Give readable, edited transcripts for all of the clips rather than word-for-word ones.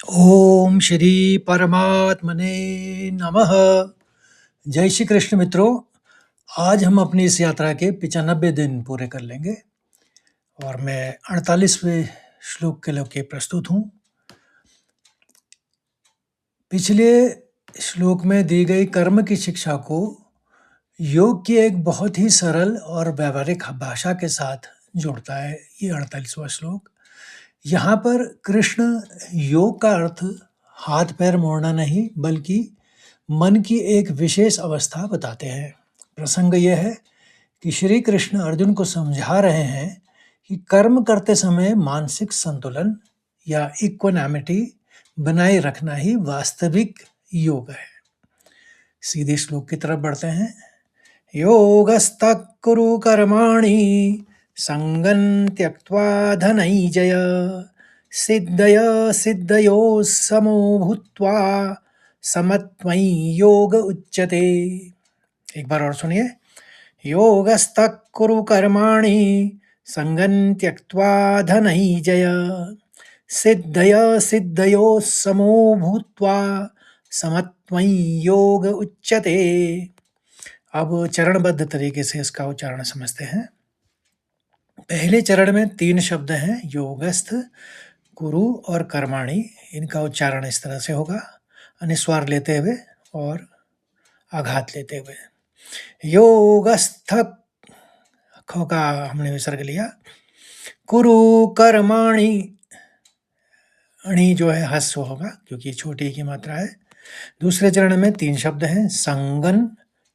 ओम श्री परमात्मने नमः। जय श्री कृष्ण मित्रों। आज हम अपनी इस यात्रा के 95 दिन पूरे कर लेंगे और मैं 48वें श्लोक के लिए प्रस्तुत हूँ। पिछले श्लोक में दी गई कर्म की शिक्षा को योग की एक बहुत ही सरल और व्यावहारिक भाषा के साथ जोड़ता है ये 48वां श्लोक। यहाँ पर कृष्ण योग का अर्थ हाथ पैर मोड़ना नहीं बल्कि मन की एक विशेष अवस्था बताते हैं। प्रसंग यह है कि श्री कृष्ण अर्जुन को समझा रहे हैं कि कर्म करते समय मानसिक संतुलन या इक्विनामिटी बनाए रखना ही वास्तविक योग है। सीधे श्लोक की तरफ बढ़ते हैं। योगस्तः कुरु कर्माणि संगं त्यक्त्वा धनंजय सिद्धय सिद्धयो समो भूत्वा समत्वयि योग उच्यते। एक बार और सुनिए। योगस्तः कुरु कर्माणि संगं त्यक्त्वा धनंजय सिद्धय सिद्धयो समो भूत्वा समत्वयि योग उच्यते। अब चरणबद्ध तरीके से इसका उच्चारण समझते हैं। पहले चरण में 3 शब्द हैं, योगस्थ, कुरु और कर्माणि। इनका उच्चारण इस तरह से होगा, अनुस्वार लेते हुए और आघात लेते हुए। योगस्थ ख का हमने विसर्ग लिया। कुरु कर्माणि, अणि जो है हस्व होगा क्योंकि छोटी की मात्रा है। दूसरे चरण में 3 शब्द हैं, संगन,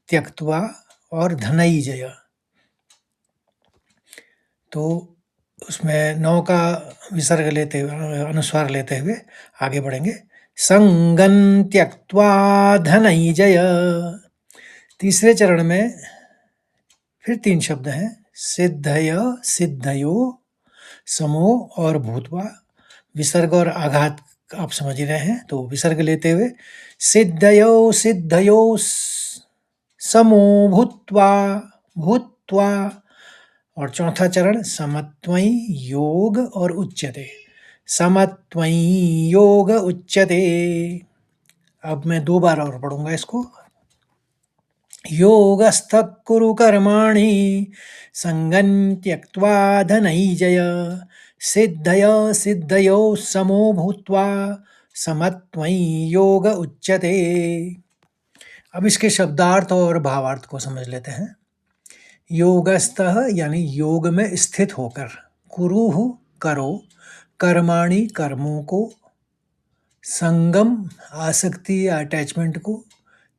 त्यक्त्वा और धनंजय। तो उसमें 9 का विसर्ग लेते हुए, अनुस्वार लेते हुए आगे बढ़ेंगे। संगं त्यक्त्वा धनंजय। तीसरे चरण में फिर 3 शब्द हैं, सिद्धय सिद्धयो समो और भूत्वा। विसर्ग और आघात आप समझ ही रहे हैं, तो विसर्ग लेते हुए सिद्धयो सिद्धयो समो भूत्वा भूत्वा। और चौथा चरण समत्वयि योग और उच्यते, समत्वयि योग उच्यते। अब मैं 2 बार और पढ़ूंगा इसको। योगस्थः कुरु कर्माणि संगं त्यक्त्वा धनंजय सिद्धय सिद्धयो समो भूत्वा समत्वयि योग उच्यते। अब इसके शब्दार्थ और भावार्थ को समझ लेते हैं। योगस्थः यानी योग में स्थित होकर, कुरुहु करो, कर्माणि कर्मों को, संगम आसक्ति या अटैचमेंट को,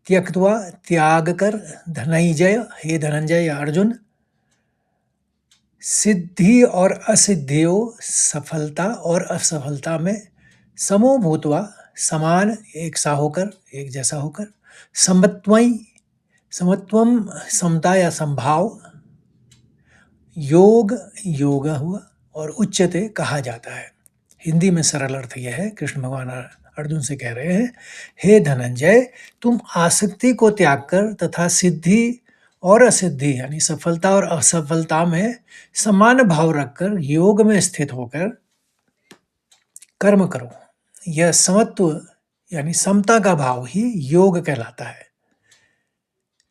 त्यक्त्वा त्याग कर, धनंजय हे धनंजय या अर्जुन, सिद्धि और असिद्धियों सफलता और असफलता में, समो भूत्वा समान एक सा होकर, एक जैसा होकर, समत्वयि समत्वम समता या संभाव, योग योग हुआ और उच्यते कहा जाता है। हिंदी में सरल अर्थ यह है, कृष्ण भगवान अर्जुन से कह रहे हैं, हे धनंजय, तुम आसक्ति को त्याग कर तथा सिद्धि और असिद्धि यानी सफलता और असफलता में समान भाव रखकर योग में स्थित होकर कर्म करो। यह समत्व यानी समता का भाव ही योग कहलाता है।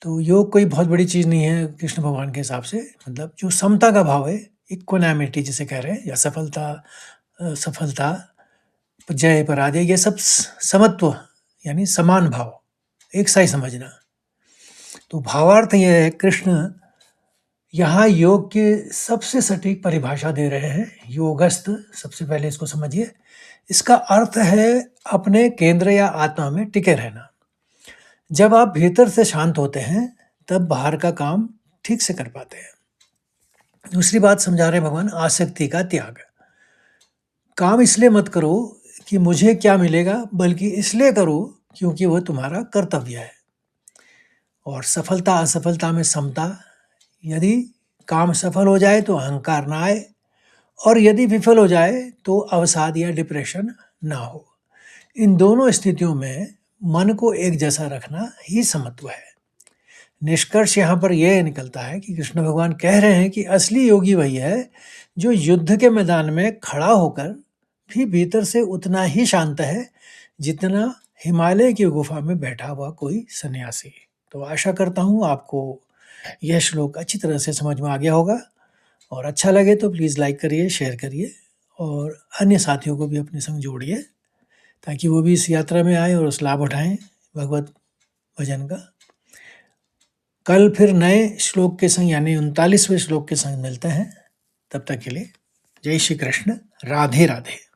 तो योग कोई बहुत बड़ी चीज़ नहीं है कृष्ण भगवान के हिसाब से, मतलब जो समता का भाव है, इक्विनामिटी जिसे कह रहे हैं, या सफलता जय पराजय, ये सब समत्व यानी समान भाव, एक सा ही समझना। तो भावार्थ यह है, कृष्ण यहाँ योग के सबसे सटीक परिभाषा दे रहे हैं। योगस्थ, सबसे पहले इसको समझिए। इसका अर्थ है अपने केंद्र या आत्मा में टिके रहना। जब आप भीतर से शांत होते हैं तब बाहर का काम ठीक से कर पाते हैं। दूसरी बात समझा रहे भगवान, आसक्ति का त्याग। काम इसलिए मत करो कि मुझे क्या मिलेगा, बल्कि इसलिए करो क्योंकि वह तुम्हारा कर्तव्य है। और सफलता असफलता में समता, यदि काम सफल हो जाए तो अहंकार ना आए, और यदि विफल हो जाए तो अवसाद या डिप्रेशन ना हो। इन दोनों स्थितियों में मन को एक जैसा रखना ही समत्व है। निष्कर्ष यहाँ पर यह निकलता है कि कृष्ण भगवान कह रहे हैं कि असली योगी वही है जो युद्ध के मैदान में खड़ा होकर भी भीतर से उतना ही शांत है जितना हिमालय की गुफा में बैठा हुआ कोई सन्यासी। तो आशा करता हूँ आपको यह श्लोक अच्छी तरह से समझ में आ गया होगा, और अच्छा लगे तो प्लीज़ लाइक करिए, शेयर करिए और अन्य साथियों को भी अपने संग जोड़िए, ताकि वो भी इस यात्रा में आएँ और उस लाभ उठाएँ भगवत भजन का। कल फिर नए श्लोक के संग यानी 39वें श्लोक के संग मिलते हैं। तब तक के लिए जय श्री कृष्ण, राधे राधे।